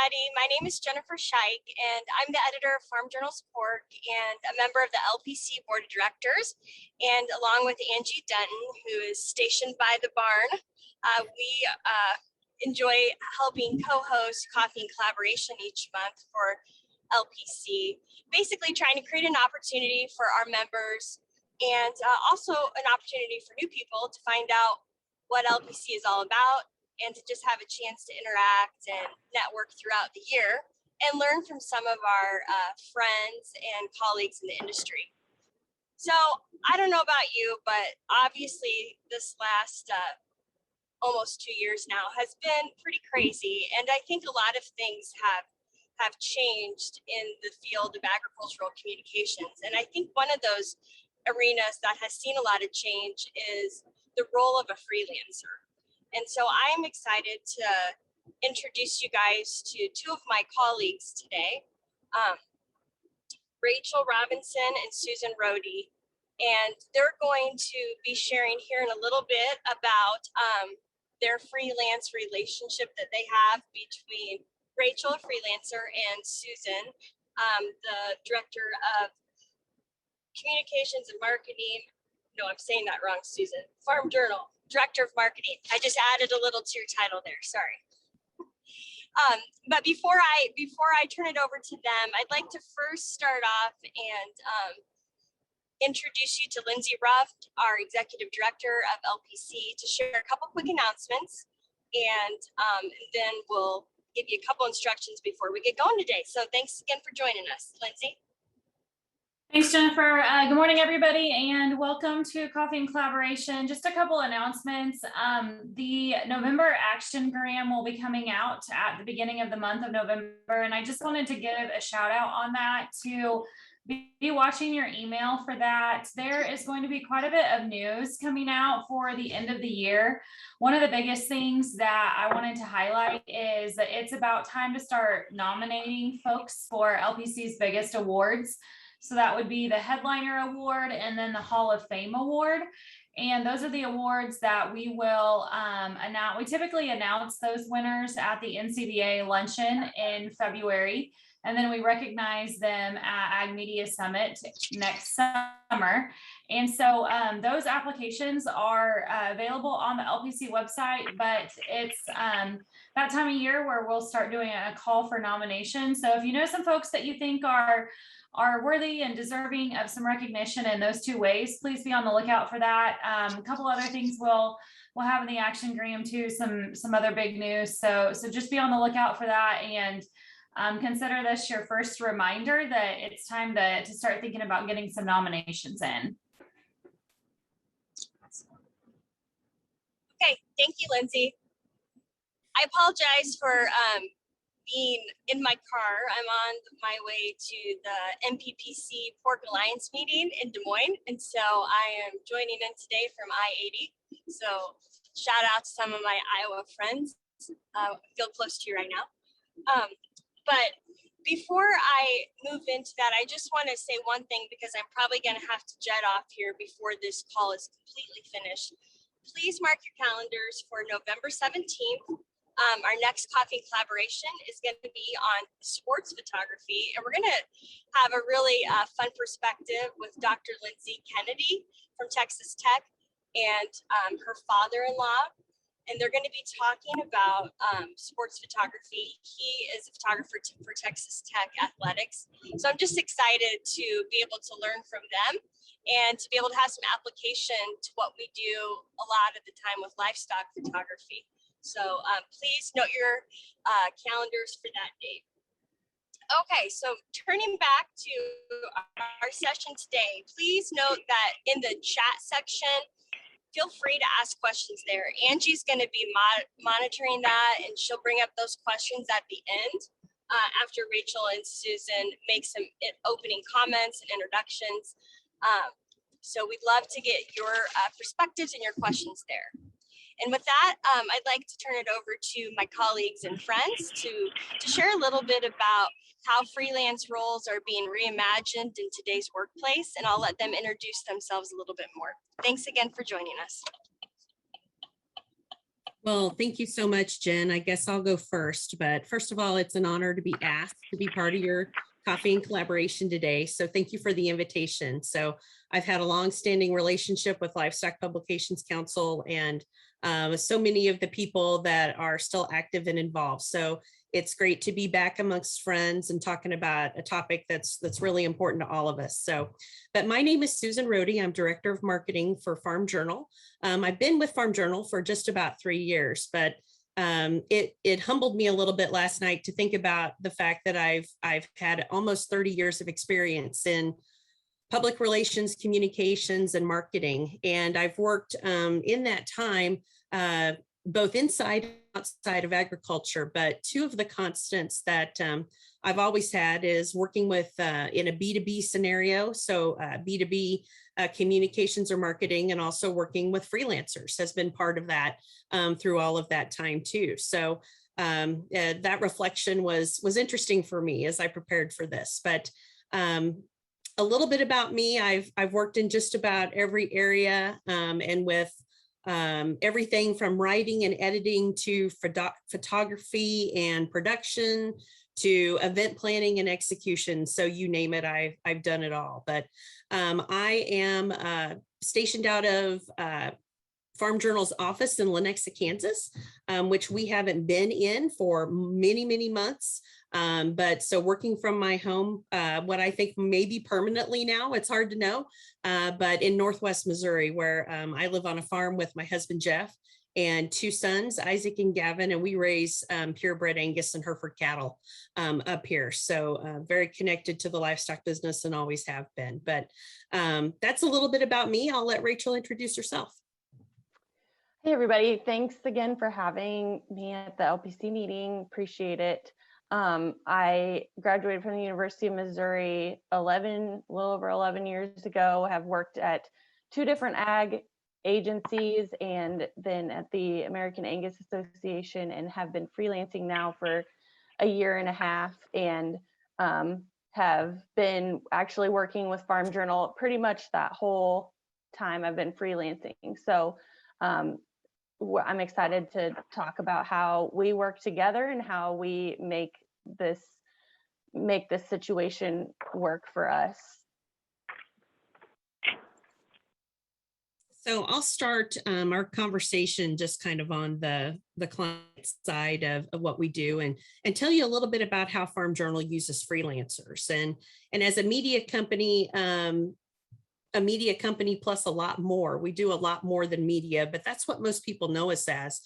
everybody. My name is Jennifer Scheich, and I'm the editor of Farm Journal Support and a member of the LPC Board of Directors. And along with Angie Denton, who is stationed by the barn, we enjoy helping co-host Coffee and Collaboration each month for LPC, basically trying to create an opportunity for our members and also an opportunity for new people to find out what LPC is all about, and to just have a chance to interact and network throughout the year and learn from some of our friends and colleagues in the industry. So I don't know about you, but obviously this last almost 2 years now has been pretty crazy. And I think a lot of things have changed in the field of agricultural communications. And I think one of those arenas that has seen a lot of change is the role of a freelancer. And so I'm excited to introduce you guys to two of my colleagues today, Rachel Robinson and Susan Rody. And they're going to be sharing here in a little bit about their freelance relationship that they have between Rachel, a freelancer, and Susan, the director of communications and marketing. No, I'm saying that wrong, Susan. Farm Journal. Director of Marketing. I just added a little to your title there, sorry. But before I turn it over to them, I'd like to first start off and introduce you to Lindsey Ruft, our Executive Director of LPC, to share a couple quick announcements, and then we'll give you a couple instructions before we get going today. So thanks again for joining us. Lindsey? Thanks, Jennifer. Good morning, everybody, and welcome to Coffee and Collaboration. Just a couple announcements. The November Actiongram will be coming out at the beginning of the month of November, and I just wanted to give a shout out on that to be watching your email for that. There is going to be quite a bit of news coming out for the end of the year. One of the biggest things that I wanted to highlight is that it's about time to start nominating folks for LPC's biggest awards. So that would be the Headliner Award and then the Hall of Fame Award. And those are the awards that we will announce. We typically announce those winners at the NCBA luncheon in February. And then we recognize them at Ag Media Summit next summer. And so those applications are available on the LPC website, but it's that time of year where we'll start doing a call for nominations. So if you know some folks that you think are worthy and deserving of some recognition in those two ways, please be on the lookout for that. A couple other things we'll have in the Actiongram too, some other big news. So just be on the lookout for that, and consider this your first reminder that it's time to start thinking about getting some nominations in. Okay, thank you, Lindsey. I apologize for being in my car. I'm on my way to the MPPC Pork Alliance meeting in Des Moines, and so I am joining in today from I-80. So shout out to some of my Iowa friends. I feel close to you right now. But before I move into that, I just want to say one thing, because I'm probably going to have to jet off here before this call is completely finished. Please mark your calendars for November 17th. Our next Coffee and Collaboration is going to be on sports photography, and we're going to have a really fun perspective with Dr. Lindsey Kennedy from Texas Tech and her father-in-law, and they're going to be talking about sports photography. He is a photographer for Texas Tech Athletics, so I'm just excited to be able to learn from them and to be able to have some application to what we do a lot of the time with livestock photography. So please note your calendars for that date. Okay, so turning back to our session today, please note that in the chat section, feel free to ask questions there. Angie's going to be monitoring that, and she'll bring up those questions at the end after Rachel and Susan make some opening comments and introductions. So we'd love to get your perspectives and your questions there. And with that, I'd like to turn it over to my colleagues and friends to share a little bit about how freelance roles are being reimagined in today's workplace, and I'll let them introduce themselves a little bit more. Thanks again for joining us. Well, thank you so much, Jen. I guess I'll go first, but first of all, it's an honor to be asked to be part of your coffee and collaboration today. So thank you for the invitation. So I've had a long-standing relationship with Livestock Publications Council and so many of the people that are still active and involved. So it's great to be back amongst friends and talking about a topic that's really important to all of us. So, but my name is Susan Rody. I'm Director of Marketing for Farm Journal. I've been with Farm Journal for just about 3 years, but it humbled me a little bit last night to think about the fact that I've had almost 30 years of experience in public relations, communications, and marketing. And I've worked in that time, both inside and outside of agriculture, but two of the constants that I've always had is working with in a B2B scenario. So B2B communications or marketing, and also working with freelancers has been part of that through all of that time too. So that reflection was interesting for me as I prepared for this. But a little bit about me, I've worked in just about every area and with everything from writing and editing to photography and production to event planning and execution. So you name it, I've done it all. But I am stationed out of Farm Journal's office in Lenexa, Kansas, which we haven't been in for many, many months. But so working from my home, what I think maybe permanently now, it's hard to know, but in Northwest Missouri, where I live on a farm with my husband, Jeff, and two sons, Isaac and Gavin, and we raise purebred Angus and Hereford cattle up here. So very connected to the livestock business and always have been. But that's a little bit about me. I'll let Rachel introduce herself. Hey, everybody. Thanks again for having me at the LPC meeting. Appreciate it. I graduated from the University of Missouri a little over 11 years ago, have worked at 2 different ag agencies and then at the American Angus Association, and have been freelancing now for a year and a half, and have been actually working with Farm Journal pretty much that whole time I've been freelancing. So I'm excited to talk about how we work together and how we make this situation work for us. So I'll start our conversation just kind of on the client side of what we do, and tell you a little bit about how Farm Journal uses freelancers. And as a media company plus a lot more. We do a lot more than media, but that's what most people know us as.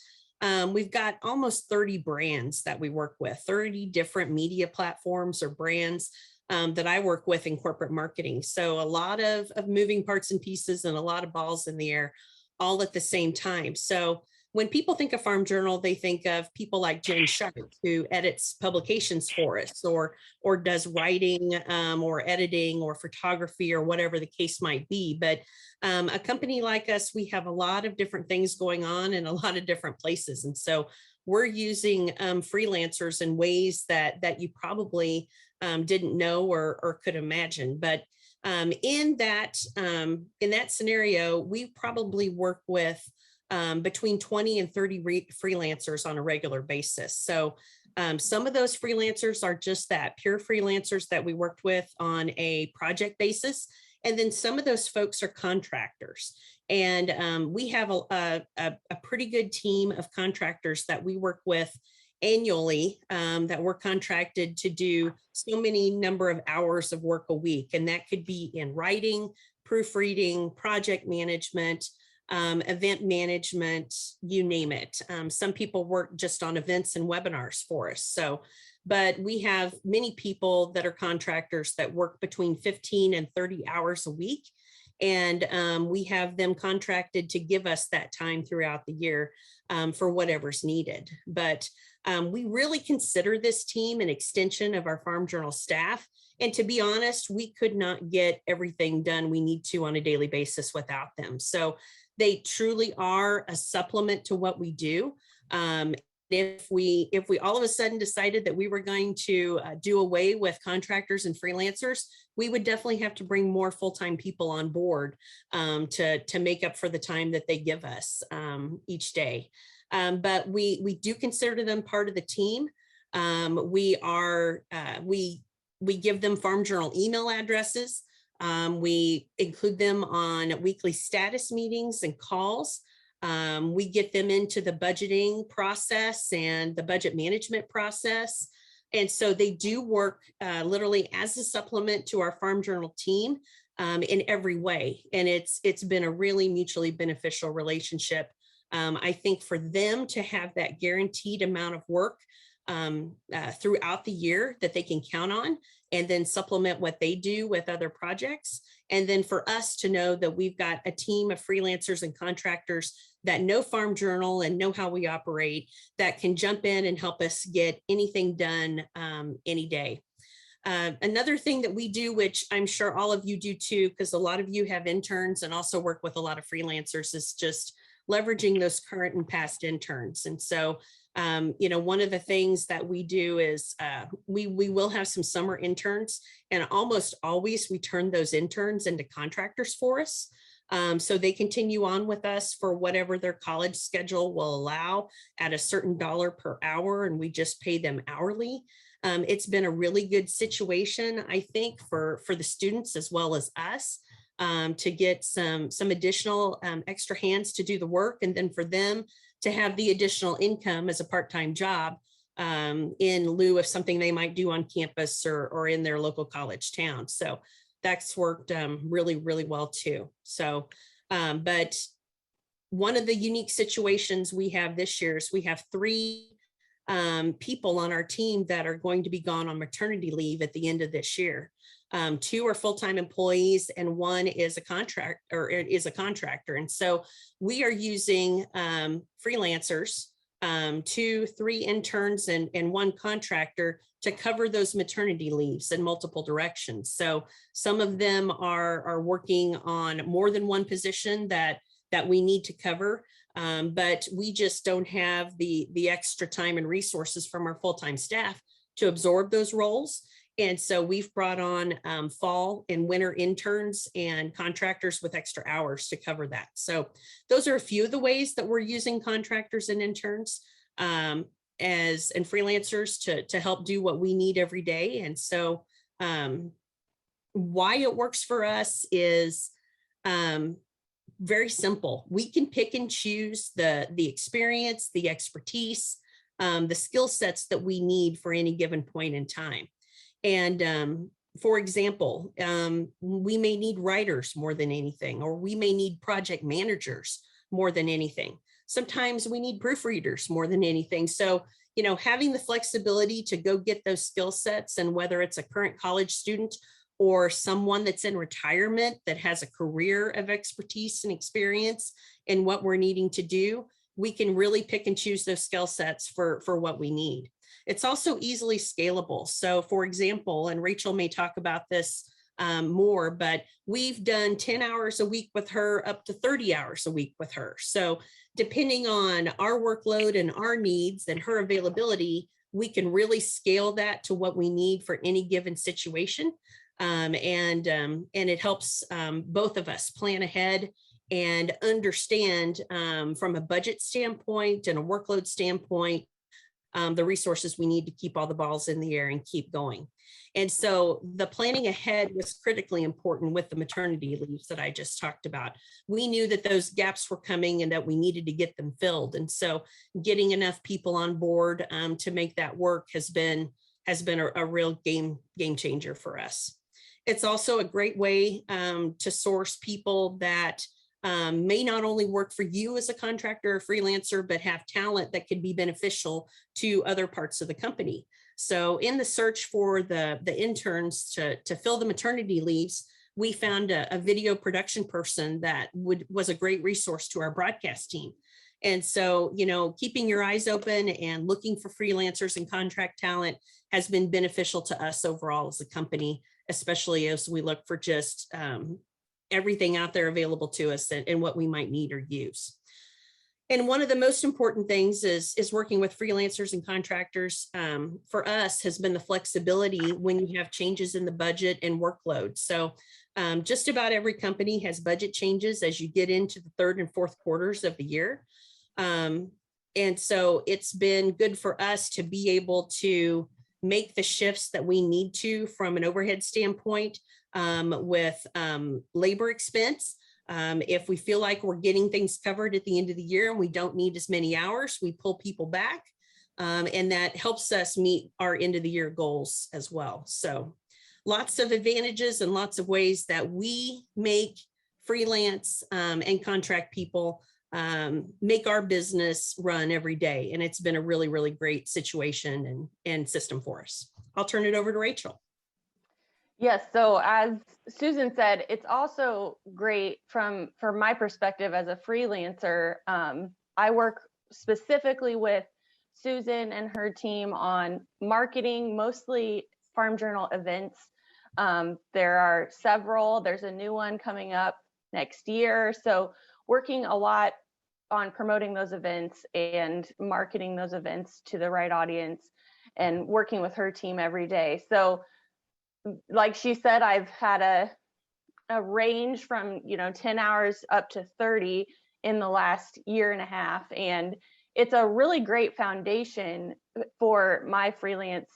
We've got almost 30 brands that we work with, 30 different media platforms or brands that I work with in corporate marketing. So a lot of moving parts and pieces and a lot of balls in the air all at the same time. So when people think of Farm Journal, they think of people like Jen Sharp, who edits publications for us, or does writing or editing or photography or whatever the case might be. But a company like us, we have a lot of different things going on in a lot of different places. And so we're using freelancers in ways that you probably didn't know or could imagine. But in that scenario, we probably work with between 20 and 30 freelancers on a regular basis. So some of those freelancers are just that, pure freelancers that we worked with on a project basis. And then some of those folks are contractors. And we have a pretty good team of contractors that we work with annually that we're contracted to do so many number of hours of work a week. And that could be in writing, proofreading, project management, event management, you name it. Some people work just on events and webinars for us. So, but we have many people that are contractors that work between 15 and 30 hours a week. And we have them contracted to give us that time throughout the year for whatever's needed. But we really consider this team an extension of our Farm Journal staff. And to be honest, we could not get everything done we need to on a daily basis without them. So they truly are a supplement to what we do. If we all of a sudden decided that we were going to do away with contractors and freelancers, we would definitely have to bring more full-time people on board to make up for the time that they give us each day. But we do consider them part of the team. We give them Farm Journal email addresses. We include them on weekly status meetings and calls. We get them into the budgeting process and the budget management process. And so they do work literally as a supplement to our Farm Journal team in every way. And it's been a really mutually beneficial relationship. I think for them to have that guaranteed amount of work throughout the year that they can count on, and then supplement what they do with other projects. And then for us to know that we've got a team of freelancers and contractors that know Farm Journal and know how we operate, that can jump in and help us get anything done any day. Another thing that we do, which I'm sure all of you do too, because a lot of you have interns and also work with a lot of freelancers, is just leveraging those current and past interns. And so one of the things that we do is we will have some summer interns, and almost always we turn those interns into contractors for us. So they continue on with us for whatever their college schedule will allow at a certain dollar per hour, and we just pay them hourly. It's been a really good situation, I think, for the students as well as us, to get some additional extra hands to do the work, and then for them to have the additional income as a part-time job in lieu of something they might do on campus or in their local college town. So that's worked really, really well too. So, but one of the unique situations we have this year is we have 3 people on our team that are going to be gone on maternity leave at the end of this year. 2 are full-time employees and 1 is a contractor. And so we are using freelancers, 2, 3 interns and 1 contractor to cover those maternity leaves in multiple directions. So some of them are working on more than 1 position that we need to cover. But we just don't have the extra time and resources from our full-time staff to absorb those roles. And so we've brought on fall and winter interns and contractors with extra hours to cover that. So those are a few of the ways that we're using contractors and interns and freelancers to help do what we need every day. And so why it works for us is very simple. We can pick and choose the experience, the expertise, the skill sets that we need for any given point in time. And for example, we may need writers more than anything, or we may need project managers more than anything. Sometimes we need proofreaders more than anything. So, having the flexibility to go get those skill sets, and whether it's a current college student or someone that's in retirement that has a career of expertise and experience in what we're needing to do, we can really pick and choose those skill sets for what we need. It's also easily scalable. So for example, and Rachel may talk about this more, but we've done 10 hours a week with her up to 30 hours a week with her. So depending on our workload and our needs and her availability, we can really scale that to what we need for any given situation. And it helps both of us plan ahead and understand from a budget standpoint and a workload standpoint, the resources we need to keep all the balls in the air and keep going. And so the planning ahead was critically important with the maternity leaves that I just talked about. We knew that those gaps were coming and that we needed to get them filled. And so getting enough people on board to make that work has been a real game changer for us. It's also a great way to source people that may not only work for you as a contractor or freelancer, but have talent that could be beneficial to other parts of the company. So in the search for the interns to fill the maternity leaves, we found a video production person that was a great resource to our broadcast team. And so, keeping your eyes open and looking for freelancers and contract talent has been beneficial to us overall as a company, especially as we look for just everything out there available to us and what we might need or use. And one of the most important things is working with freelancers and contractors for us has been the flexibility when you have changes in the budget and workload. So just about every company has budget changes as you get into the 3rd and 4th quarters of the year. And so it's been good for us to be able to make the shifts that we need to from an overhead standpoint with labor expense. If we feel like we're getting things covered at the end of the year and we don't need as many hours, we pull people back. And that helps us meet our end of the year goals as well. So lots of advantages and lots of ways that we make freelance and contract people make our business run every day. And it's been a really, really great situation and system for us. I'll turn it over to Rachel. Yes, so as Susan said, it's also great from my perspective as a freelancer. I work specifically with Susan and her team on marketing, mostly Farm Journal events. There are several, there's a new one coming up next year. So working a lot on promoting those events and marketing those events to the right audience and working with her team every day. So like she said, I've had a range from 10 hours up to 30 in the last year and a half. And it's a really great foundation for my freelance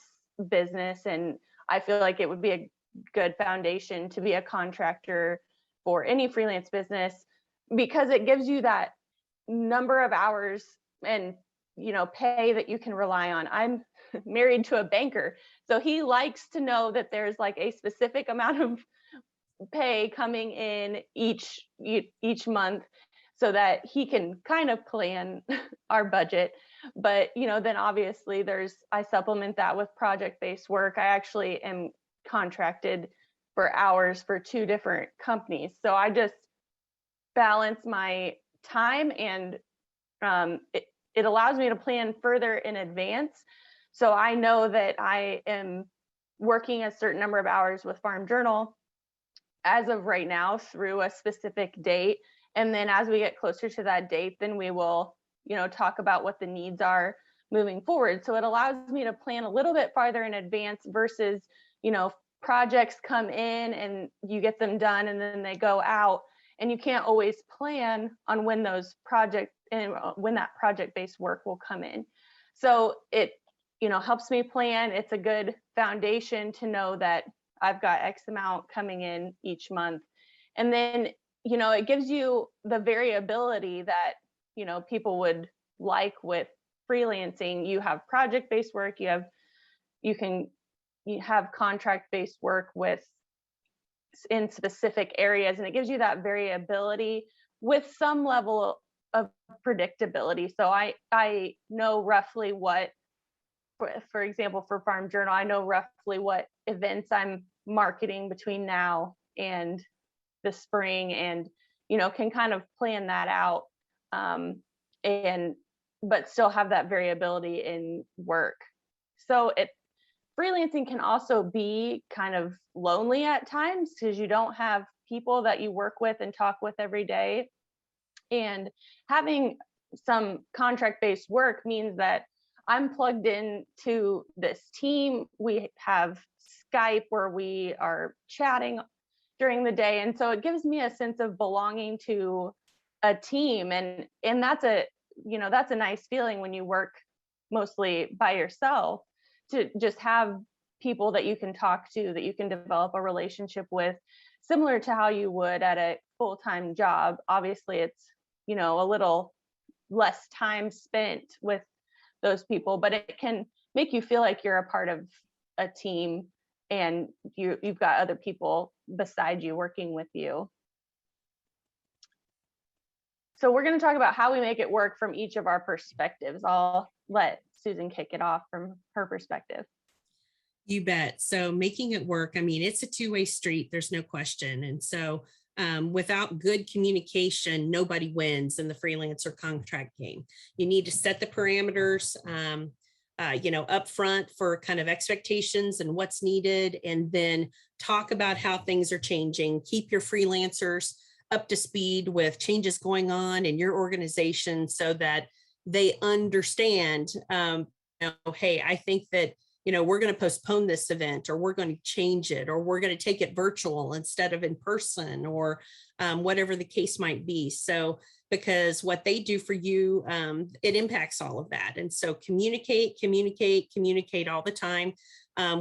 business. And I feel like it would be a good foundation to be a contractor for any freelance business, because it gives you that number of hours and pay that you can rely on. I'm married to a banker, so he likes to know that there's like a specific amount of pay coming in each month so that he can kind of plan our budget. But then obviously I supplement that with project-based work. I actually am contracted for hours for 2 different companies, so I just balance my time, and it allows me to plan further in advance. So I know that I am working a certain number of hours with Farm Journal as of right now through a specific date. And then as we get closer to that date, then we will, talk about what the needs are moving forward. So it allows me to plan a little bit farther in advance versus, projects come in and you get them done and then they go out, and you can't always plan on when those when that project-based work will come in. So it, helps me plan. It's a good foundation to know that I've got X amount coming in each month. And then, it gives you the variability that, people would like with freelancing. You have project-based work, you have contract-based work in specific areas, and it gives you that variability with some level of predictability. So I know roughly what, for example, for Farm Journal, I know roughly what events I'm marketing between now and the spring, and can kind of plan that out, but still have that variability in work. So freelancing can also be kind of lonely at times because you don't have people that you work with and talk with every day. And having some contract-based work means that I'm plugged in to this team. We have Skype where we are chatting during the day. And so it gives me a sense of belonging to a team. And that's that's a nice feeling when you work mostly by yourself, to just have people that you can talk to, that you can develop a relationship with, similar to how you would at a full-time job. Obviously, it's, a little less time spent with those people, but it can make you feel like you're a part of a team and you've got other people beside you working with you. So we're going to talk about how we make it work from each of our perspectives. I'll let Susan kick it off from her perspective. You bet. So making it work, it's a two-way street, there's no question. And so without good communication, nobody wins in the freelancer contract game. You need to set the parameters, up front for kind of expectations and what's needed, and then talk about how things are changing. Keep your freelancers up to speed with changes going on in your organization so that they understand, hey, I think that we're going to postpone this event, or we're going to change it, or we're going to take it virtual instead of in person, or whatever the case might be. So because what they do for you, it impacts all of that. And so communicate all the time.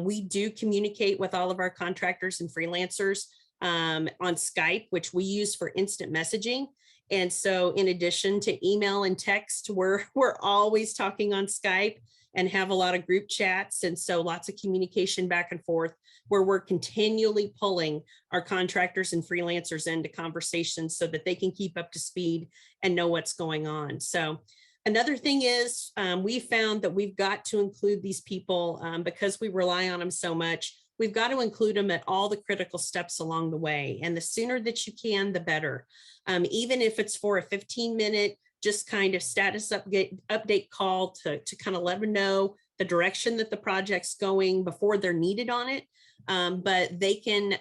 We do communicate with all of our contractors and freelancers on Skype, which we use for instant messaging. And so in addition to email and text, we're always talking on Skype and have a lot of group chats. And so lots of communication back and forth, where we're continually pulling our contractors and freelancers into conversations so that they can keep up to speed and know what's going on. So another thing is we found that we've got to include these people because we rely on them so much. We've got to include them at all the critical steps along the way. And the sooner that you can, the better. Even if it's for a 15-minute, just kind of status update call to kind of let them know the direction that the project's going before they're needed on it. But they can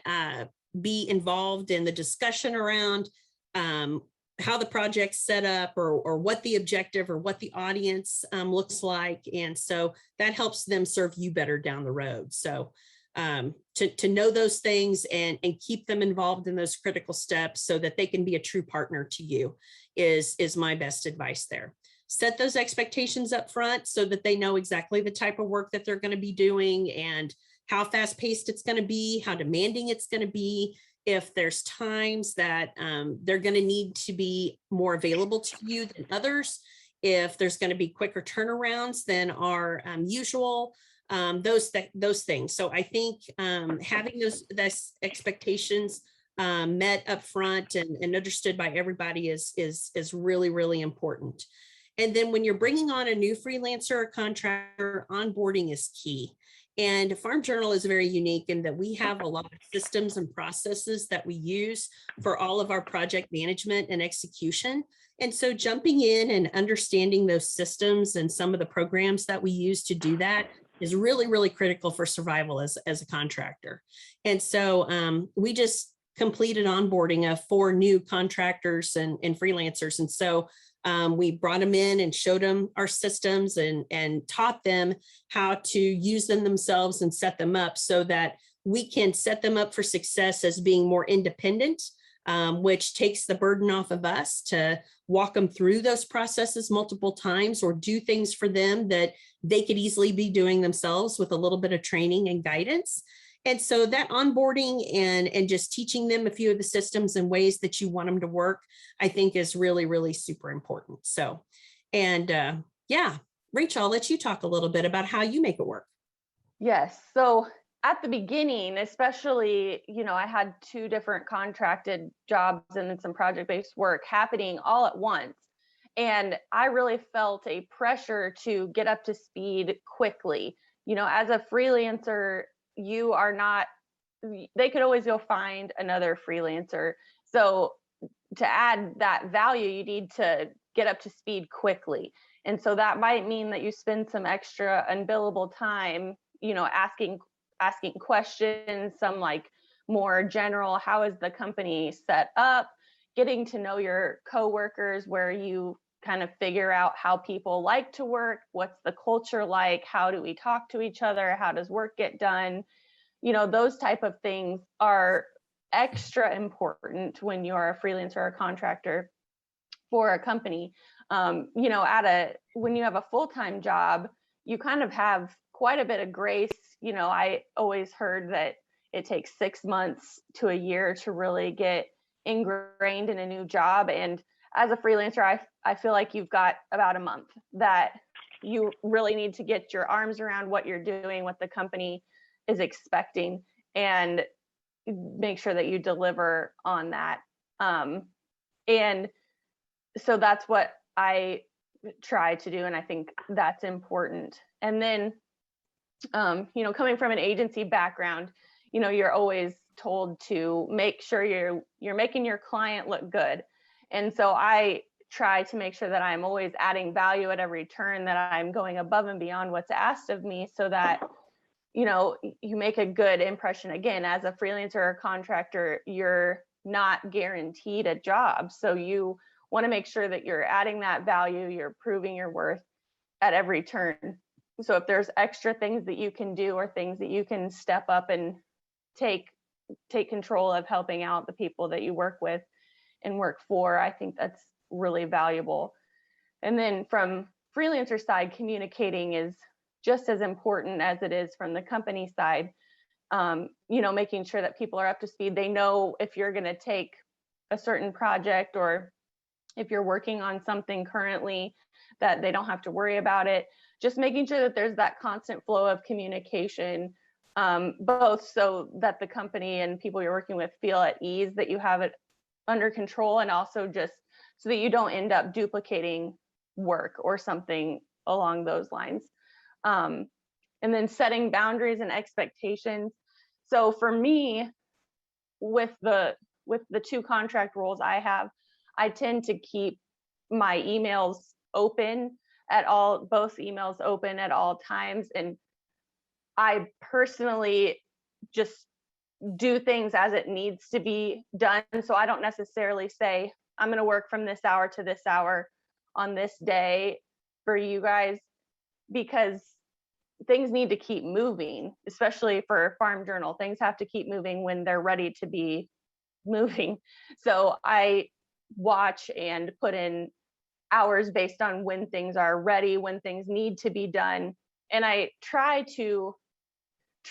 be involved in the discussion around how the project's set up, or what the objective or what the audience looks like. And so that helps them serve you better down the road. So to know those things and keep them involved in those critical steps so that they can be a true partner to you is my best advice there. Set those expectations up front so that they know exactly the type of work that they're going to be doing and how fast paced it's going to be, how demanding it's going to be. If there's times that they're going to need to be more available to you than others, if there's going to be quicker turnarounds than our usual, those things. So I think having those expectations met up front and understood by everybody is really, really important. And then when you're bringing on a new freelancer or contractor, onboarding is key. And Farm Journal is very unique in that we have a lot of systems and processes that we use for all of our project management and execution. And so jumping in and understanding those systems and some of the programs that we use to do that is really, really critical for survival as a contractor. And so we just completed onboarding of 4 new contractors and freelancers. And so we brought them in and showed them our systems and taught them how to use them themselves and set them up so that we can set them up for success as being more independent, which takes the burden off of us to walk them through those processes multiple times or do things for them that they could easily be doing themselves with a little bit of training and guidance. And so that onboarding and just teaching them a few of the systems and ways that you want them to work, I think is really, really super important. So, and yeah, Rachel, I'll let you talk a little bit about how you make it work. Yes. So at the beginning, especially, I had 2 different contracted jobs and then some project-based work happening all at once. And I really felt a pressure to get up to speed quickly. As a freelancer, you are not, they could always go find another freelancer. So to add that value, you need to get up to speed quickly. And so that might mean that you spend some extra unbillable time, asking questions, some like more general, how is the company set up, getting to know your coworkers, where you kind of figure out how people like to work, what's the culture like, how do we talk to each other, how does work get done. Those type of things are extra important when you're a freelancer or a contractor for a company. When you have a full-time job, you kind of have quite a bit of grace. I always heard that it takes 6 months to a year to really get ingrained in a new job. And as a freelancer, I feel like you've got about a month that you really need to get your arms around what you're doing, what the company is expecting, and make sure that you deliver on that. And so that's what I try to do. And I think that's important. And then, coming from an agency background, you're always told to make sure you're making your client look good. And so I try to make sure that I'm always adding value at every turn, that I'm going above and beyond what's asked of me, so that you make a good impression. Again, as a freelancer or contractor, you're not guaranteed a job. So you want to make sure that you're adding that value, you're proving your worth at every turn. So if there's extra things that you can do or things that you can step up and take control of helping out the people that you work with and work for, I think that's really valuable. And then from freelancer side, communicating is just as important as it is from the company side. Making sure that people are up to speed. They know if you're going to take a certain project or if you're working on something currently, that they don't have to worry about it. Just making sure that there's that constant flow of communication, both so that the company and people you're working with feel at ease that you have it under control, and also just so that you don't end up duplicating work or something along those lines. And then setting boundaries and expectations. So for me, with the 2 contract roles I have, I tend to keep my emails open both emails open at all times. And I personally just do things as it needs to be done. So I don't necessarily say, I'm going to work from this hour to this hour on this day for you guys, because things need to keep moving, especially for Farm Journal. Things have to keep moving when they're ready to be moving. So I watch and put in hours based on when things are ready, when things need to be done. And I try to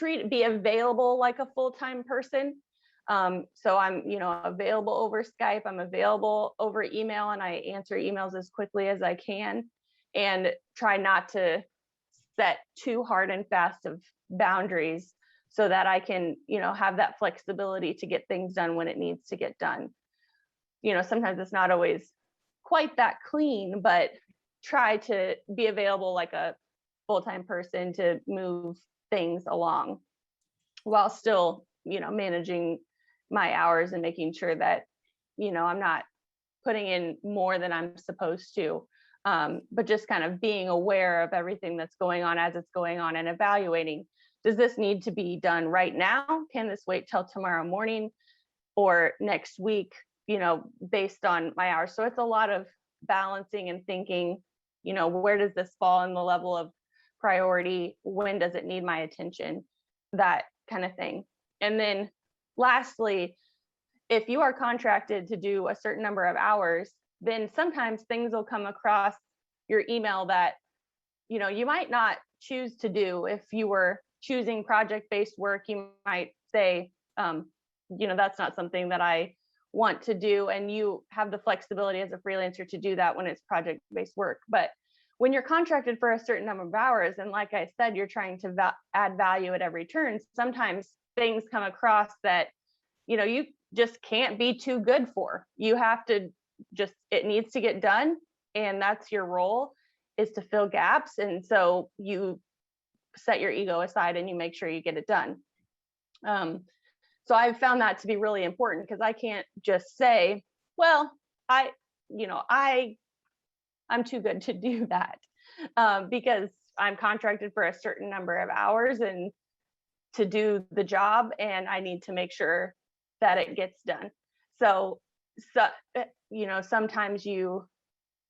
be available like a full-time person. So I'm, available over Skype, I'm available over email, and I answer emails as quickly as I can, and try not to set too hard and fast of boundaries so that I can, have that flexibility to get things done when it needs to get done. Sometimes it's not always quite that clean, but try to be available like a full-time person to move things along while still, managing my hours and making sure that, I'm not putting in more than I'm supposed to. But just kind of being aware of everything that's going on as it's going on, and evaluating, does this need to be done right now? Can this wait till tomorrow morning or next week, based on my hours? So it's a lot of balancing and thinking, where does this fall in the level of priority? When does it need my attention? That kind of thing. And then lastly, if you are contracted to do a certain number of hours, then sometimes things will come across your email that, you might not choose to do. If you were choosing project-based work, you might say, that's not something that I want to do. And you have the flexibility as a freelancer to do that when it's project-based work. But when you're contracted for a certain number of hours, and like I said, you're trying to add value at every turn, sometimes things come across that, you just can't be too good for. You have to it needs to get done. And that's your role, is to fill gaps. And so you set your ego aside and you make sure you get it done. So I've found that to be really important, because I can't just say, well, I'm too good to do that, because I'm contracted for a certain number of hours and to do the job, and I need to make sure that it gets done. So sometimes you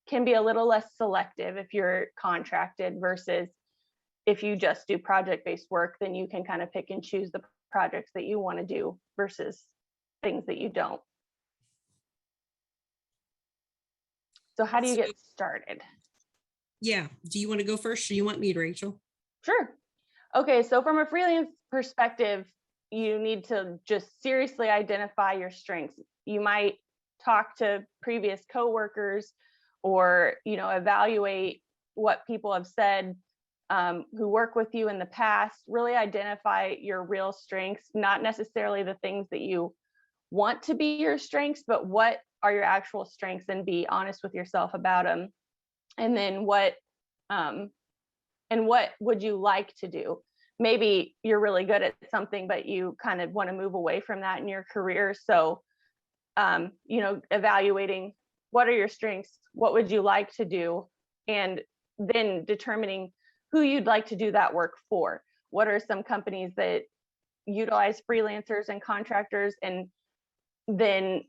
can be a little less selective if you're contracted versus if you just do project-based work, then you can kind of pick and choose the projects that you want to do versus things that you don't. So how do you get started? Yeah. Do you want to go first, or you want me, Rachel? Sure. Okay. So from a freelance perspective, you need to just seriously identify your strengths. You might talk to previous coworkers, or, evaluate what people have said, who work with you in the past. Really identify your real strengths, not necessarily the things that you want to be your strengths, but what are your actual strengths, and be honest with yourself about them. And then what would you like to do? Maybe you're really good at something, but you kind of want to move away from that in your career. So, evaluating what are your strengths, what would you like to do, and then determining who you'd like to do that work for. What are some companies that utilize freelancers and contractors? And then,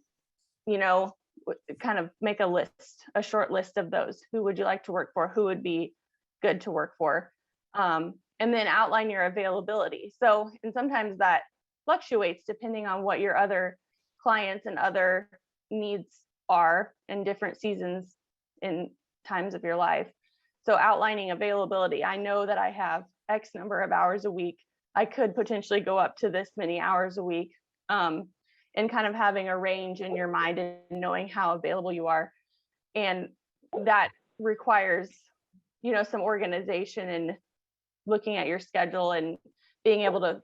kind of make a short list of those. Who would you like to work for? Who would be good to work for? And then outline your availability. So, and sometimes that fluctuates depending on what your other clients and other needs are in different seasons in times of your life. So outlining availability. I know that I have X number of hours a week. I could potentially go up to this many hours a week, and kind of having a range in your mind and knowing how available you are. And that requires, some organization and looking at your schedule and being able to,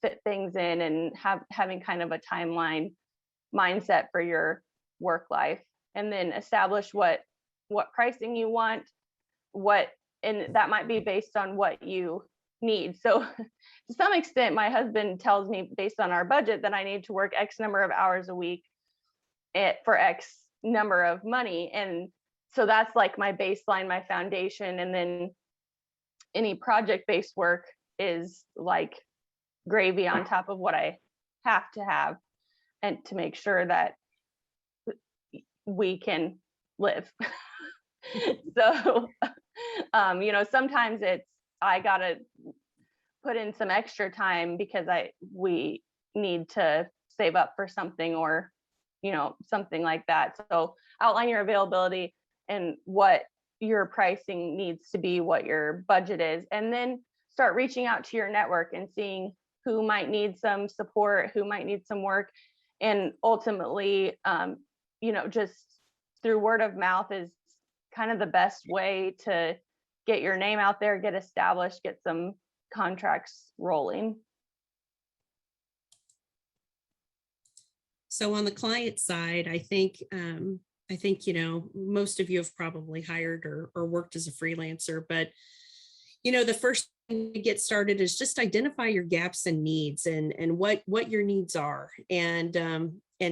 fit things in and having kind of a timeline mindset for your work life, and then establish what pricing you want, and that might be based on what you need. So to some extent, my husband tells me based on our budget that I need to work X number of hours a week for X number of money. And so that's like my baseline, my foundation. And then any project-based work is like gravy on top of what I have to have, and to make sure that we can live. So, sometimes I gotta put in some extra time because we need to save up for something, or, something like that. So outline your availability and what your pricing needs to be, what your budget is, and then start reaching out to your network and seeing who might need some support, who might need some work. And ultimately, just through word of mouth is kind of the best way to get your name out there, get established, get some contracts rolling. So on the client side, I think, most of you have probably hired or worked as a freelancer, but, the first thing to get started is just identify your gaps and needs, and what your needs are. And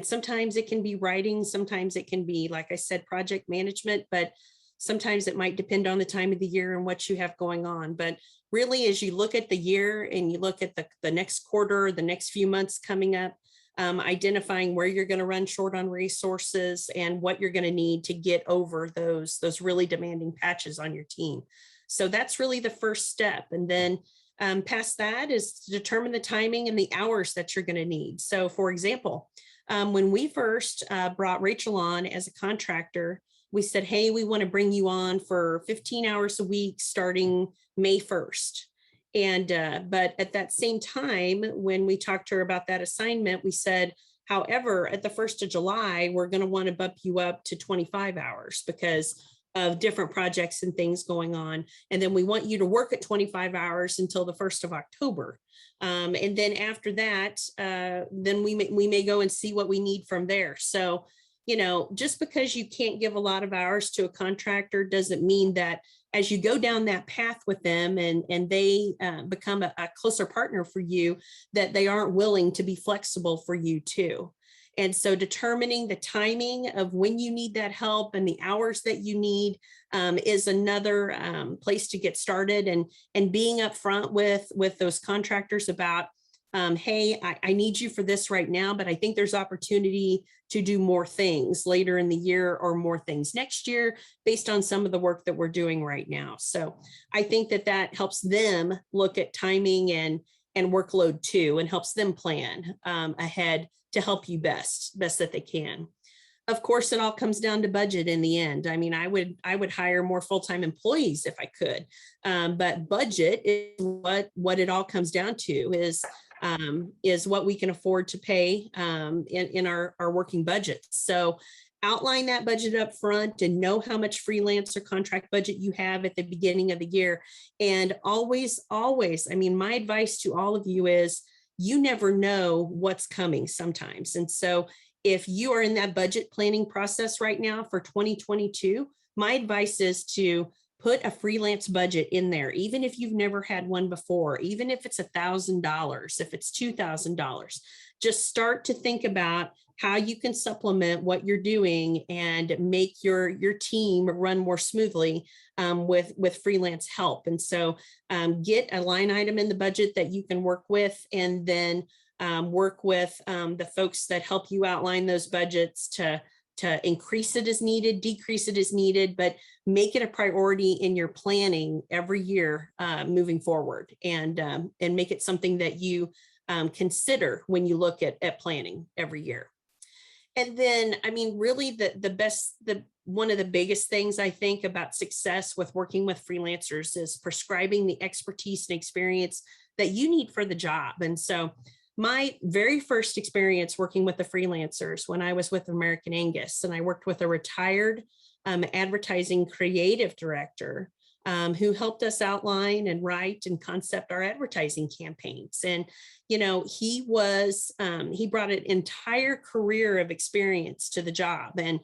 sometimes it can be writing, sometimes it can be, like I said, project management, but sometimes it might depend on the time of the year and what you have going on. But really, as you look at the year and you look at the next quarter, the next few months coming up, identifying where you're going to run short on resources and what you're going to need to get over those really demanding patches on your team. So that's really the first step. And then past that is to determine the timing and the hours that you're going to need. So for example, when we first brought Rachel on as a contractor, we said, hey, we want to bring you on for 15 hours a week starting May 1st. And but at that same time, when we talked to her about that assignment, we said, however, at the 1st of July, we're going to want to bump you up to 25 hours because of different projects and things going on. And then we want you to work at 25 hours until the 1st of October. And then after that, then we may go and see what we need from there. So, just because you can't give a lot of hours to a contractor doesn't mean that as you go down that path with them and they become a closer partner for you, that they aren't willing to be flexible for you too. And so determining the timing of when you need that help and the hours that you need is another place to get started, and being upfront with those contractors about, hey, I need you for this right now, but I think there's opportunity to do more things later in the year or more things next year based on some of the work that we're doing right now. So I think that helps them look at timing and workload too, and helps them plan ahead to help you best that they can. Of course, it all comes down to budget in the end. I mean, I would hire more full-time employees if I could, but budget is what it all comes down to is what we can afford to pay in our working budget. So outline that budget up front and know how much freelance or contract budget you have at the beginning of the year. And always, I mean, my advice to all of you is you never know what's coming sometimes. And so if you are in that budget planning process right now for 2022, my advice is to put a freelance budget in there, even if you've never had one before, even if it's $1,000, if it's $2,000, just start to think about how you can supplement what you're doing and make your team run more smoothly with freelance help. And so get a line item in the budget that you can work with, and then work with the folks that help you outline those budgets to increase it as needed, decrease it as needed, but make it a priority in your planning every year moving forward, and make it something that you consider when you look at planning every year. And then, I mean, really one of the biggest things I think about success with working with freelancers is prescribing the expertise and experience that you need for the job. And so my very first experience working with the freelancers when I was with American Angus, and I worked with a retired advertising creative director who helped us outline and write and concept our advertising campaigns. And, you know, he brought an entire career of experience to the job. And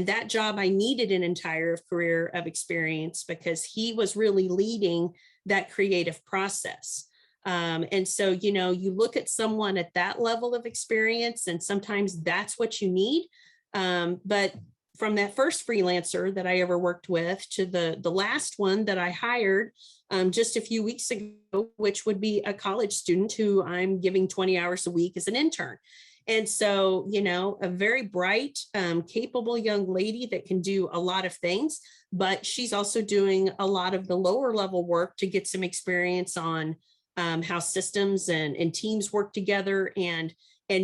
that job, I needed an entire career of experience because he was really leading that creative process. And so, you know, you look at someone at that level of experience, and sometimes that's what you need. But from that first freelancer that I ever worked with to the last one that I hired just a few weeks ago, which would be a college student who I'm giving 20 hours a week as an intern. And so, you know, a very bright, capable young lady that can do a lot of things, but she's also doing a lot of the lower level work to get some experience on how systems and teams work together, and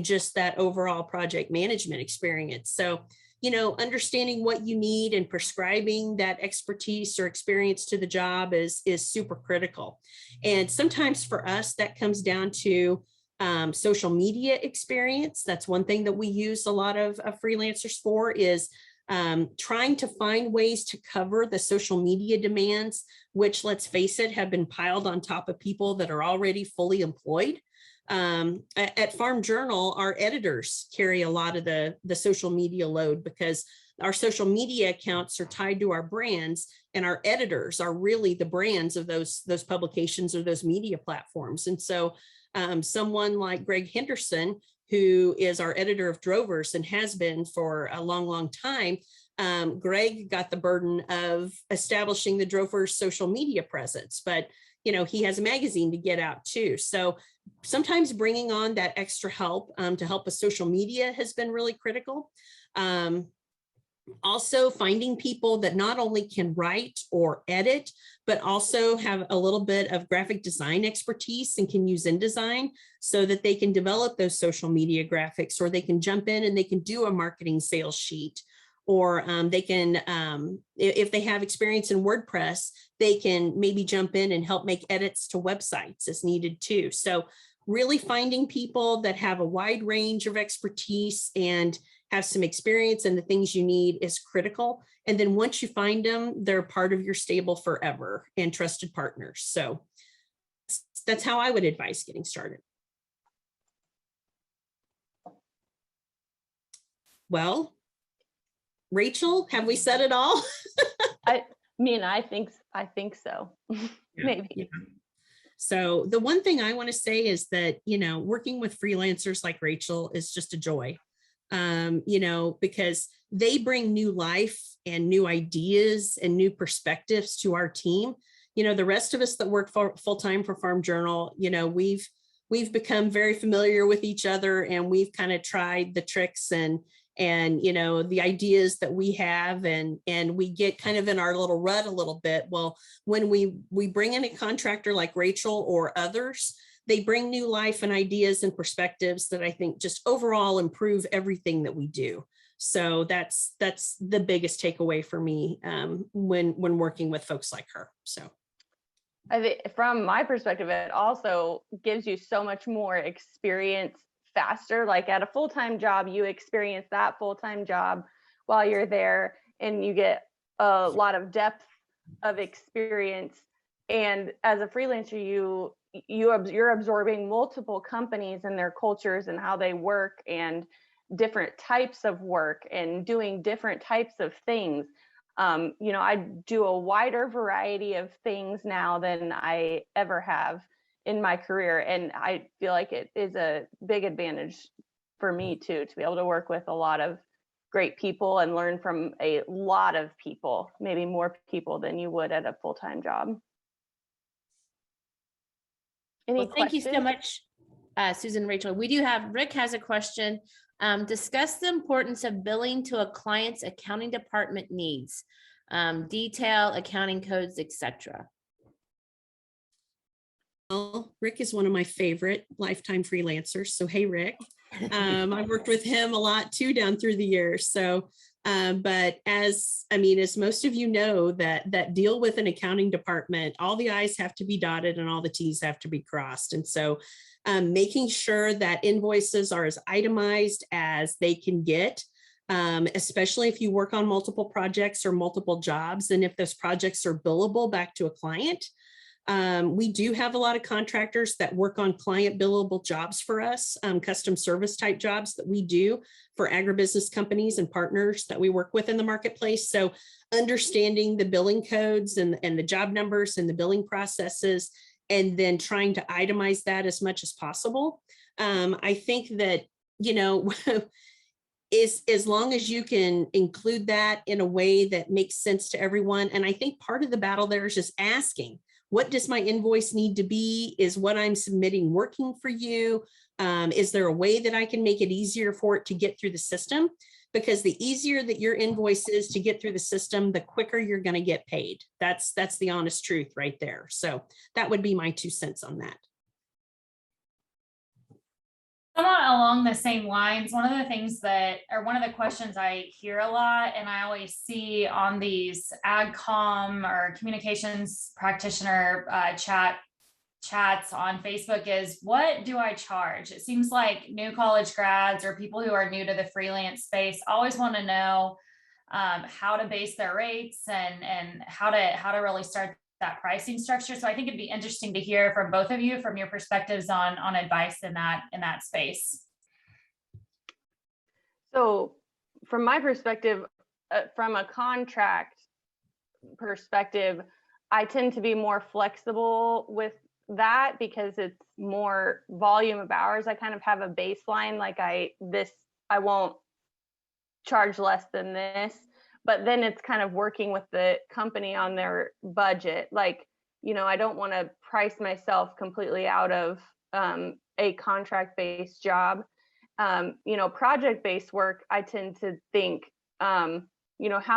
just that overall project management experience. So, you know, understanding what you need and prescribing that expertise or experience to the job is super critical. And sometimes for us, that comes down to social media experience. That's one thing that we use a lot of freelancers for, is trying to find ways to cover the social media demands, which, let's face it, have been piled on top of people that are already fully employed. At Farm Journal, our editors carry a lot of the social media load because our social media accounts are tied to our brands, and our editors are really the brands of those publications or those media platforms. And so someone like Greg Henderson, who is our editor of Drovers and has been for a long, long time, Greg got the burden of establishing the Drovers social media presence, but you know, he has a magazine to get out too. So sometimes bringing on that extra help to help with social media has been really critical. Also finding people that not only can write or edit, but also have a little bit of graphic design expertise and can use InDesign so that they can develop those social media graphics, or they can jump in and they can do a marketing sales sheet, or they can, if they have experience in WordPress, they can maybe jump in and help make edits to websites as needed too. So really finding people that have a wide range of expertise and have some experience in the things you need is critical. And then once you find them, they're part of your stable forever and trusted partners. So that's how I would advise getting started. Well, Rachel, have we said it all? I think so. Maybe. Yeah. So the one thing I want to say is that, you know, working with freelancers like Rachel is just a joy, you know, because they bring new life and new ideas and new perspectives to our team. You know, the rest of us that work full-time for Farm Journal, you know, we've become very familiar with each other, and we've kind of tried the tricks and you know, the ideas that we have, and we get kind of in our little rut a little bit. Well, when we bring in a contractor like Rachel or others, they bring new life and ideas and perspectives that I think just overall improve everything that we do. So that's the biggest takeaway for me when working with folks like her. So I think from my perspective, it also gives you so much more experience faster. Like at a full-time job, you experience that full-time job while you're there, and you get a lot of depth of experience. And as a freelancer, you're absorbing multiple companies and their cultures and how they work, and different types of work, and doing different types of things. You know, I do a wider variety of things now than I ever have in my career. And I feel like it is a big advantage for me too, to be able to work with a lot of great people and learn from a lot of people, maybe more people than you would at a full-time job. Well, thank you so much, Susan, Rachel. We do have, Rick has a question. Discuss the importance of billing to a client's accounting department needs, detail, accounting codes, etc. Well, Rick is one of my favorite lifetime freelancers. So, hey, Rick. I've worked with him a lot too down through the years. So, but as most of you know, that deal with an accounting department, all the I's have to be dotted and all the T's have to be crossed. And so making sure that invoices are as itemized as they can get, especially if you work on multiple projects or multiple jobs, and if those projects are billable back to a client. We do have a lot of contractors that work on client billable jobs for us, custom service type jobs that we do for agribusiness companies and partners that we work with in the marketplace. So understanding the billing codes and the job numbers and the billing processes, and then trying to itemize that as much as possible. I think that, as long as you can include that in a way that makes sense to everyone. And I think part of the battle there is just asking, what does my invoice need to be? Is what I'm submitting working for you? Is there a way that I can make it easier for it to get through the system? Because the easier that your invoice is to get through the system, the quicker you're going to get paid. That's the honest truth right there. So that would be my 2 cents on that. Somewhat along the same lines, one of the questions I hear a lot, and I always see on these AgCom or communications practitioner chats on Facebook is, what do I charge? It seems like new college grads or people who are new to the freelance space always want to know how to base their rates and how to really start that pricing structure. So I think it'd be interesting to hear from both of you, from your perspectives on advice in that space. So from my perspective, from a contract perspective, I tend to be more flexible with that because it's more volume of hours. I kind of have a baseline, like I won't charge less than this. But then it's kind of working with the company on their budget. Like, I don't want to price myself completely out of a contract-based job. Project-based work, I tend to think, how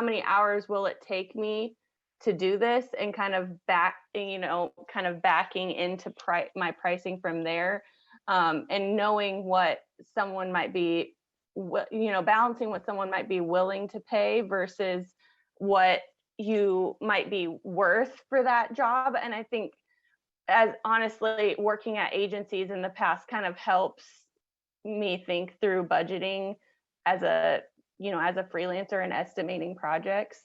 many hours will it take me to do this, and kind of backing into my pricing from there, and knowing what someone might be, balancing what someone might be willing to pay versus what you might be worth for that job. And I think, as honestly, working at agencies in the past kind of helps me think through budgeting as a freelancer and estimating projects.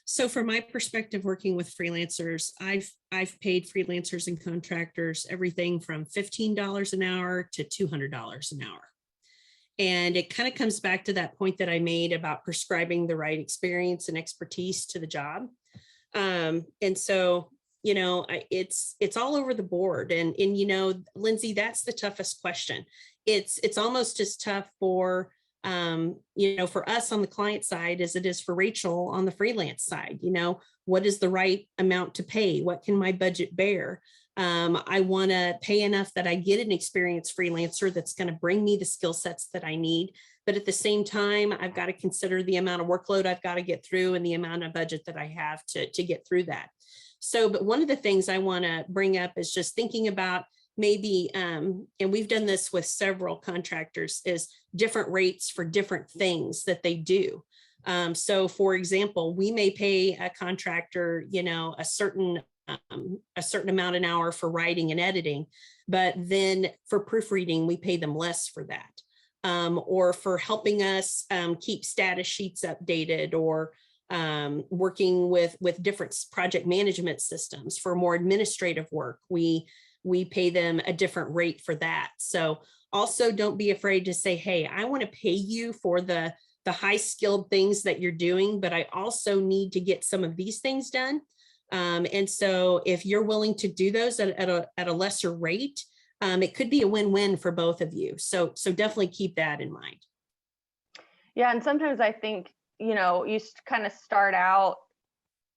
So from my perspective, working with freelancers, I've paid freelancers and contractors everything from $15 an hour to $200 an hour. And it kind of comes back to that point that I made about prescribing the right experience and expertise to the job. And so, it's all over the board. And Lindsey, that's the toughest question. It's almost as tough for for us on the client side as it is for Rachel on the freelance side. What is the right amount to pay? What can my budget bear? I want to pay enough that I get an experienced freelancer that's going to bring me the skill sets that I need. But at the same time, I've got to consider the amount of workload I've got to get through and the amount of budget that I have to get through that. So, but one of the things I want to bring up is just thinking about maybe, and we've done this with several contractors, is different rates for different things that they do. So for example, we may pay a contractor, a certain amount an hour for writing and editing, but then for proofreading, we pay them less for that. Or for helping us keep status sheets updated, or working with different project management systems for more administrative work, we pay them a different rate for that. So also don't be afraid to say, hey, I want to pay you for the high skilled things that you're doing, but I also need to get some of these things done. And so if you're willing to do those at a lesser rate, it could be a win-win for both of you. So definitely keep that in mind. Yeah. And sometimes I think, you kind of start out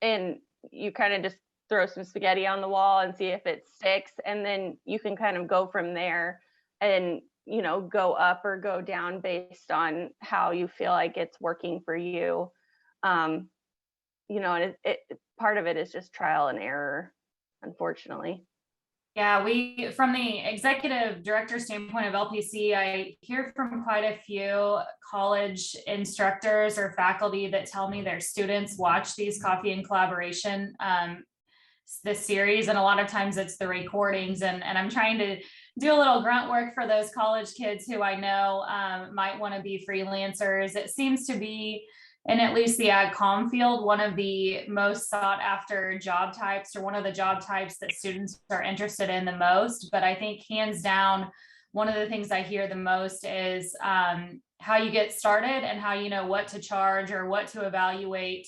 and you kind of just throw some spaghetti on the wall and see if it sticks. And then you can kind of go from there and, go up or go down based on how you feel like it's working for you. And it part of it is just trial and error, unfortunately. Yeah, from the executive director standpoint of LPC, I hear from quite a few college instructors or faculty that tell me their students watch these coffee and collaboration, this series, and a lot of times it's the recordings, and I'm trying to do a little grunt work for those college kids who I know might want to be freelancers. It seems to be, in at least the ag comm field, one of the most sought after job types, or one of the job types that students are interested in the most. But I think hands down, one of the things I hear the most is how you get started and how you know what to charge or what to evaluate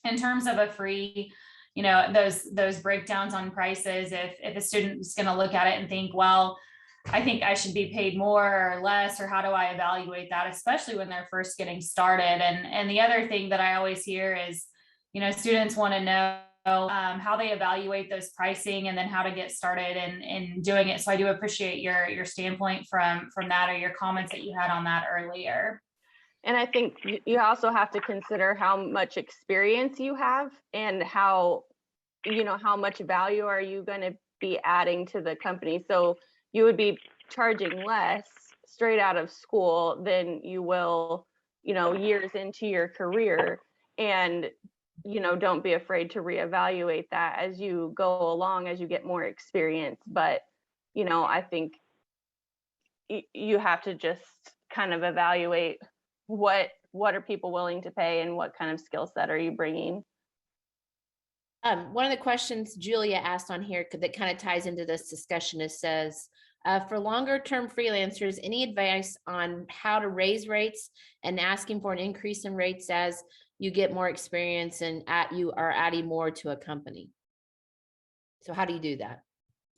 in terms of a free, those breakdowns on prices. If a student is going to look at it and think, well, I think I should be paid more or less, or how do I evaluate that, especially when they're first getting started. And the other thing that I always hear is, students want to know how they evaluate those pricing and then how to get started in doing it. So I do appreciate your standpoint from that, or your comments that you had on that earlier. And I think you also have to consider how much experience you have and how much value are you going to be adding to the company. So you would be charging less straight out of school than you will, years into your career. And, don't be afraid to reevaluate that as you go along, as you get more experience. But, I think you have to just kind of evaluate what are people willing to pay and what kind of skill set are you bringing. One of the questions Julia asked on here that kind of ties into this discussion is says, for longer term freelancers, any advice on how to raise rates and asking for an increase in rates as you get more experience and you are adding more to a company? So how do you do that?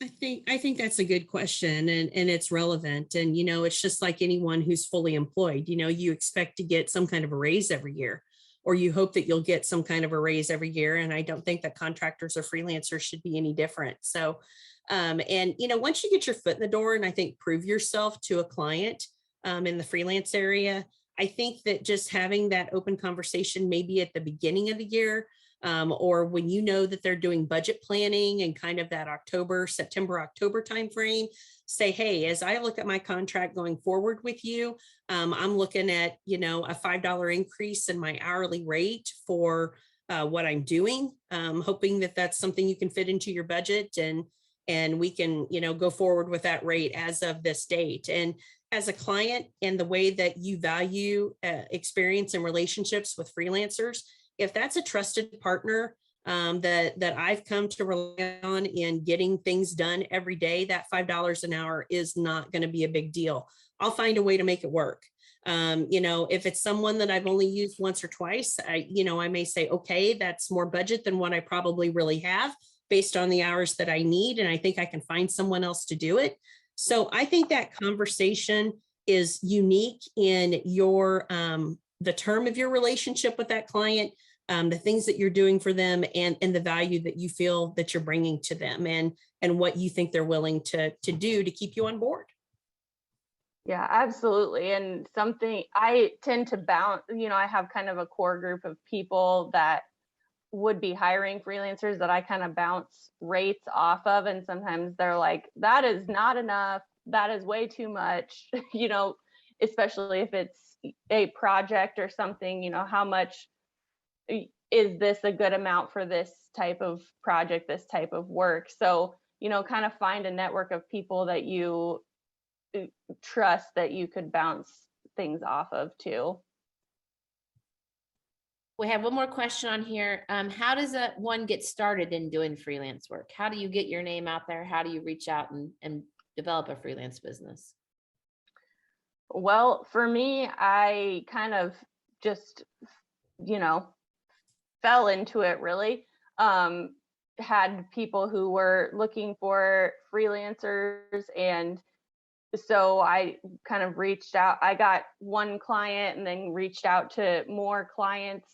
I think that's a good question, and it's relevant. And, it's just like anyone who's fully employed, you expect to get some kind of a raise every year, or you hope that you'll get some kind of a raise every year. And I don't think that contractors or freelancers should be any different. So, once you get your foot in the door and I think prove yourself to a client in the freelance area, I think that just having that open conversation, maybe at the beginning of the year, or when you know that they're doing budget planning and kind of that September, October timeframe, say, hey, as I look at my contract going forward with you, I'm looking at, a $5 increase in my hourly rate for what I'm doing, hoping that that's something you can fit into your budget, and we can, go forward with that rate as of this date. And as a client, and the way that you value experience and relationships with freelancers, if that's a trusted partner that I've come to rely on in getting things done every day, that $5 an hour is not going to be a big deal. I'll find a way to make it work. If it's someone that I've only used once or twice, I may say, okay, that's more budget than what I probably really have based on the hours that I need. And I think I can find someone else to do it. So I think that conversation is unique in your, the term of your relationship with that client, the things that you're doing for them, and the value that you feel that you're bringing to them, and what you think they're willing to do to keep you on board. Yeah, absolutely. And something I tend to bounce, I have kind of a core group of people that would be hiring freelancers that I kind of bounce rates off of. And sometimes they're like, that is not enough. That is way too much, especially if it's a project or something, how much is this a good amount for this type of project, this type of work? So, kind of find a network of people that you trust that you could bounce things off of too. We have one more question on here. How does one get started in doing freelance work? How do you get your name out there? How do you reach out and develop a freelance business? Well, for me, I kind of just, fell into it really. Had people who were looking for freelancers, and so I kind of reached out. I got one client and then reached out to more clients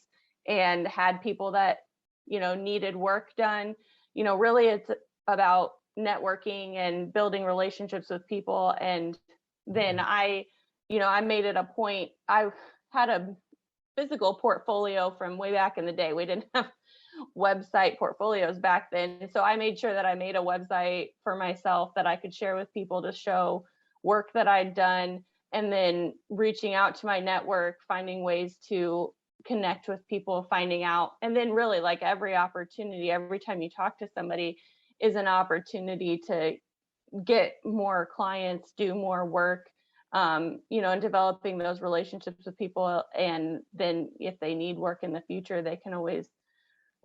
and had people that, needed work done. Really it's about networking and building relationships with people. And then I made it a point. I had a physical portfolio from way back in the day. We didn't have website portfolios back then. So I made sure that I made a website for myself that I could share with people to show work that I'd done, and then reaching out to my network, finding ways to connect with people, finding out. And then really, like, every opportunity, every time you talk to somebody is an opportunity to get more clients, do more work, and developing those relationships with people. And then if they need work in the future, they can always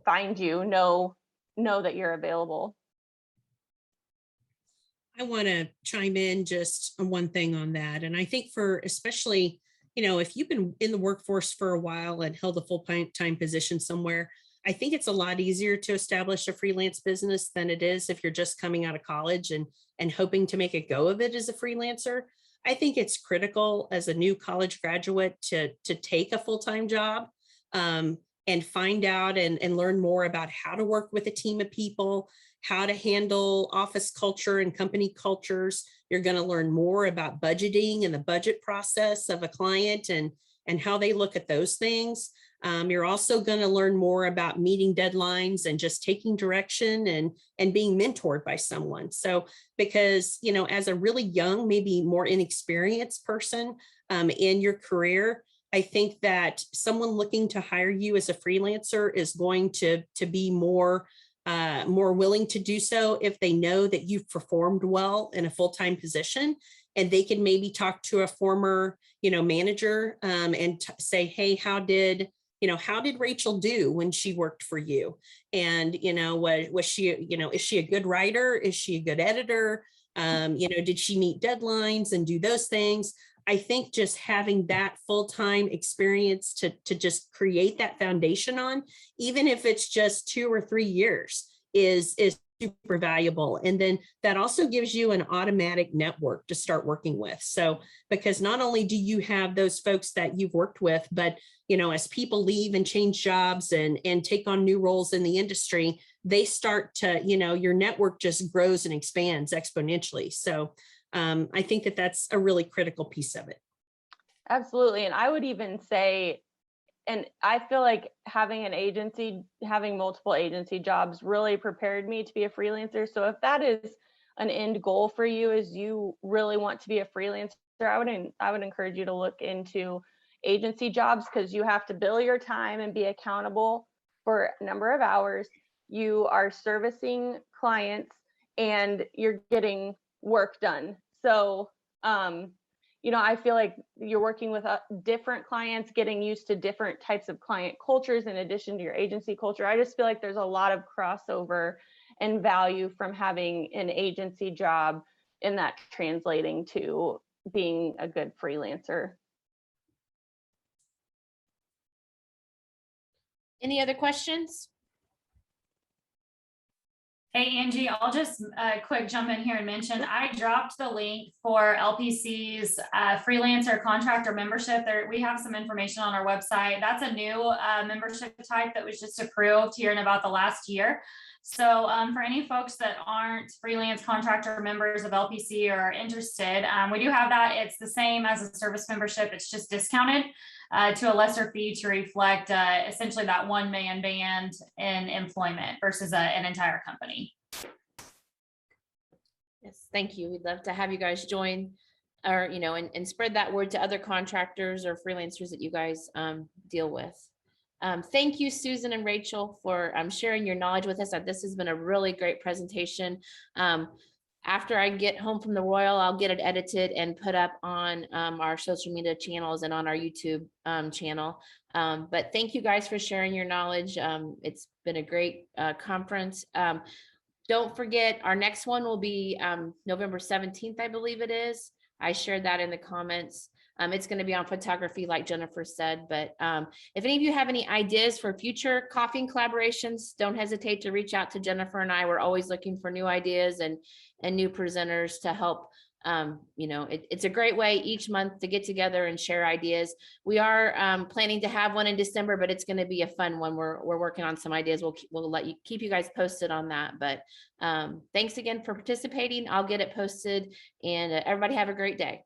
find you, know that you're available. I want to chime in just on one thing on that. And I think for especially, if you've been in the workforce for a while and held a full-time position somewhere, I think it's a lot easier to establish a freelance business than it is if you're just coming out of college and hoping to make a go of it as a freelancer. I think it's critical as a new college graduate to take a full-time job and find out and learn more about how to work with a team of people, how to handle office culture and company cultures. You're going to learn more about budgeting and the budget process of a client and how they look at those things. You're also going to learn more about meeting deadlines and just taking direction and being mentored by someone. So because, as a really young, maybe more inexperienced person in your career, I think that someone looking to hire you as a freelancer is going to be more willing to do so if they know that you've performed well in a full-time position, and they can maybe talk to a former, manager and say, hey, how did Rachel do when she worked for you? And, was she, is she a good writer? Is she a good editor? Did she meet deadlines and do those things? I think just having that full-time experience to just create that foundation on, even if it's just 2 or 3 years, is super valuable. And then that also gives you an automatic network to start working with. So, because not only do you have those folks that you've worked with, but, as people leave and change jobs and take on new roles in the industry, they start to, your network just grows and expands exponentially. So I think that that's a really critical piece of it. Absolutely. And I would even say, and I feel like having multiple agency jobs really prepared me to be a freelancer. So if that is an end goal for you, is you really want to be a freelancer, I would encourage you to look into agency jobs, because you have to bill your time and be accountable for a number of hours. You are servicing clients and you're getting work done. So, I feel like you're working with different clients, getting used to different types of client cultures in addition to your agency culture. I just feel like there's a lot of crossover and value from having an agency job, and that translating to being a good freelancer. Any other questions? Hey, Angie, I'll just quick jump in here and mention, I dropped the link for LPC's freelancer contractor membership. We have some information on our website. That's a new membership type that was just approved here in about the last year. So for any folks that aren't freelance contractor members of LPC or are interested, we do have that. It's the same as a service membership. It's just discounted to a lesser fee to reflect essentially that one-man band in employment versus an entire company. Yes, thank you. We'd love to have you guys join, or and spread that word to other contractors or freelancers that you guys deal with. Thank you, Susan and Rachel, for sharing your knowledge with us. This has been a really great presentation. After I get home from the Royal, I'll get it edited and put up on our social media channels and on our YouTube channel. But thank you guys for sharing your knowledge. It's been a great conference. Don't forget, our next one will be November 17th, I believe it is. I shared that in the comments. It's going to be on photography, like Jennifer said. But if any of you have any ideas for future coffee and collaborations, don't hesitate to reach out to Jennifer and I. We're always looking for new ideas and new presenters to help You know, it's a great way each month to get together and share ideas. We are planning to have one in December, but it's going to be a fun one. We're working on some ideas. We'll let you keep you guys posted on that. But thanks again for participating. I'll get it posted, and everybody have a great day.